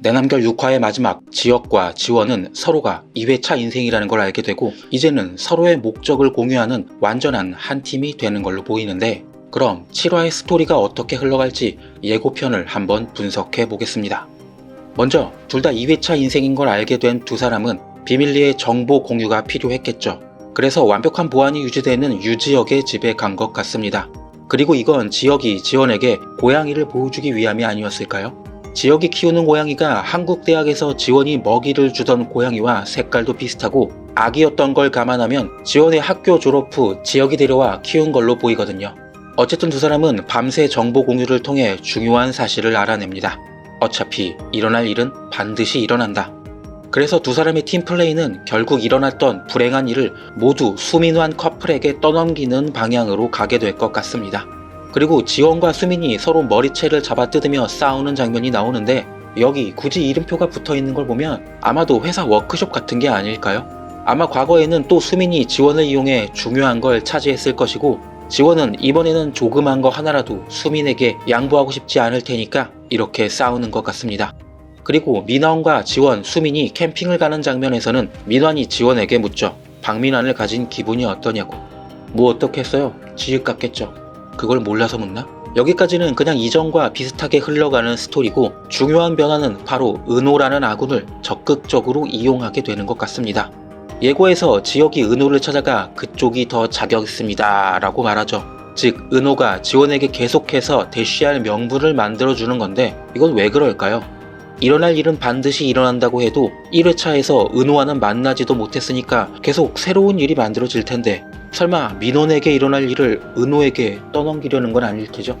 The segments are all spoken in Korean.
내남결 6화의 마지막 지역과 지원은 서로가 2회차 인생이라는 걸 알게 되고 이제는 서로의 목적을 공유하는 완전한 한 팀이 되는 걸로 보이는데, 그럼 7화의 스토리가 어떻게 흘러갈지 예고편을 한번 분석해 보겠습니다. 먼저 둘 다 2회차 인생인 걸 알게 된 두 사람은 비밀리에 정보 공유가 필요했겠죠. 그래서 완벽한 보안이 유지되는 유지역의 집에 간 것 같습니다. 그리고 이건 지역이 지원에게 고양이를 보여주기 위함이 아니었을까요? 지역이 키우는 고양이가 한국 대학에서 지원이 먹이를 주던 고양이와 색깔도 비슷하고 아기였던 걸 감안하면 지원의 학교 졸업 후 지역이 데려와 키운 걸로 보이거든요. 어쨌든 두 사람은 밤새 정보 공유를 통해 중요한 사실을 알아냅니다. 어차피 일어날 일은 반드시 일어난다. 그래서 두 사람의 팀플레이는 결국 일어났던 불행한 일을 모두 수민환 커플에게 떠넘기는 방향으로 가게 될 것 같습니다. 그리고 지원과 수민이 서로 머리채를 잡아뜯으며 싸우는 장면이 나오는데, 여기 굳이 이름표가 붙어있는 걸 보면 아마도 회사 워크숍 같은 게 아닐까요? 아마 과거에는 또 수민이 지원을 이용해 중요한 걸 차지했을 것이고, 지원은 이번에는 조그만 거 하나라도 수민에게 양보하고 싶지 않을 테니까 이렇게 싸우는 것 같습니다. 그리고 민환과 지원, 수민이 캠핑을 가는 장면에서는 민환이 지원에게 묻죠. 박민환을 가진 기분이 어떠냐고. 뭐 어떻게 했어요? 지읒 같겠죠. 그걸 몰라서 묻나? 여기까지는 그냥 이전과 비슷하게 흘러가는 스토리고, 중요한 변화는 바로 은호라는 아군을 적극적으로 이용하게 되는 것 같습니다. 예고에서 지역이 은호를 찾아가 그쪽이 더 자격 있습니다 라고 말하죠. 즉 은호가 지원에게 계속해서 대쉬할 명분을 만들어주는 건데, 이건 왜 그럴까요? 일어날 일은 반드시 일어난다고 해도 1회차에서 은호와는 만나지도 못했으니까 계속 새로운 일이 만들어질 텐데, 설마 민원에게 일어날 일을 은호에게 떠넘기려는 건 아닐 테죠?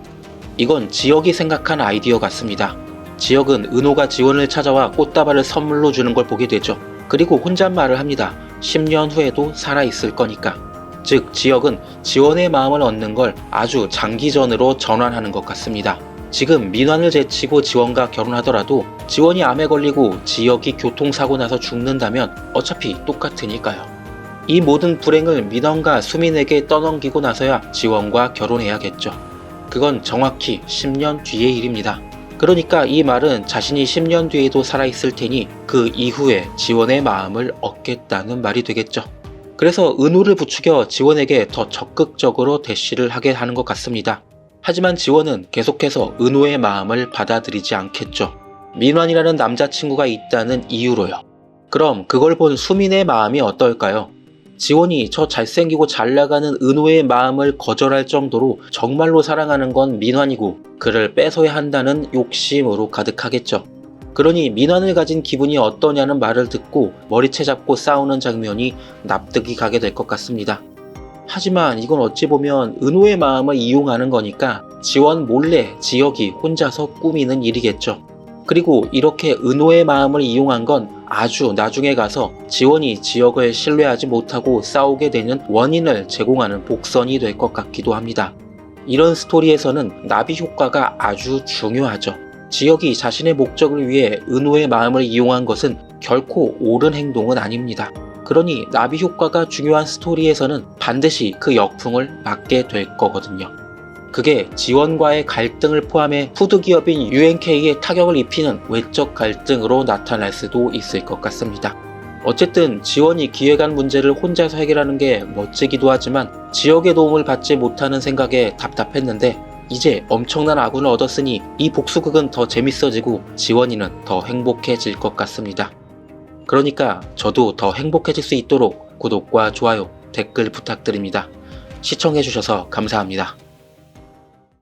이건 지역이 생각한 아이디어 같습니다. 지역은 은호가 지원을 찾아와 꽃다발을 선물로 주는 걸 보게 되죠. 그리고 혼잣말을 합니다. 10년 후에도 살아있을 거니까. 즉 지역은 지원의 마음을 얻는 걸 아주 장기전으로 전환하는 것 같습니다. 지금 민환을 제치고 지원과 결혼하더라도 지원이 암에 걸리고 지역이 교통사고 나서 죽는다면 어차피 똑같으니까요. 이 모든 불행을 민환과 수민에게 떠넘기고 나서야 지원과 결혼해야겠죠. 그건 정확히 10년 뒤의 일입니다. 그러니까 이 말은 자신이 10년 뒤에도 살아있을 테니 그 이후에 지원의 마음을 얻겠다는 말이 되겠죠. 그래서 은호를 부추겨 지원에게 더 적극적으로 대시를 하게 하는 것 같습니다. 하지만 지원은 계속해서 은호의 마음을 받아들이지 않겠죠. 민환이라는 남자친구가 있다는 이유로요. 그럼 그걸 본 수민의 마음이 어떨까요? 지원이 저 잘생기고 잘나가는 은호의 마음을 거절할 정도로 정말로 사랑하는 건 민환이고 그를 뺏어야 한다는 욕심으로 가득하겠죠. 그러니 민환을 가진 기분이 어떠냐는 말을 듣고 머리채 잡고 싸우는 장면이 납득이 가게 될 것 같습니다. 하지만 이건 어찌 보면 은호의 마음을 이용하는 거니까 지원 몰래 지역이 혼자서 꾸미는 일이겠죠. 그리고 이렇게 은호의 마음을 이용한 건 아주 나중에 가서 지원이 지역을 신뢰하지 못하고 싸우게 되는 원인을 제공하는 복선이 될 것 같기도 합니다. 이런 스토리에서는 나비 효과가 아주 중요하죠. 지역이 자신의 목적을 위해 은호의 마음을 이용한 것은 결코 옳은 행동은 아닙니다. 그러니 나비 효과가 중요한 스토리에서는 반드시 그 역풍을 맞게 될 거거든요. 그게 지원과의 갈등을 포함해 푸드기업인 UNK에 타격을 입히는 외적 갈등으로 나타날 수도 있을 것 같습니다. 어쨌든 지원이 기획안 문제를 혼자서 해결하는 게 멋지기도 하지만 지역의 도움을 받지 못하는 생각에 답답했는데, 이제 엄청난 아군을 얻었으니 이 복수극은 더 재밌어지고 지원이는 더 행복해질 것 같습니다. 그러니까 저도 더 행복해질 수 있도록 구독과 좋아요, 댓글 부탁드립니다. 시청해주셔서 감사합니다.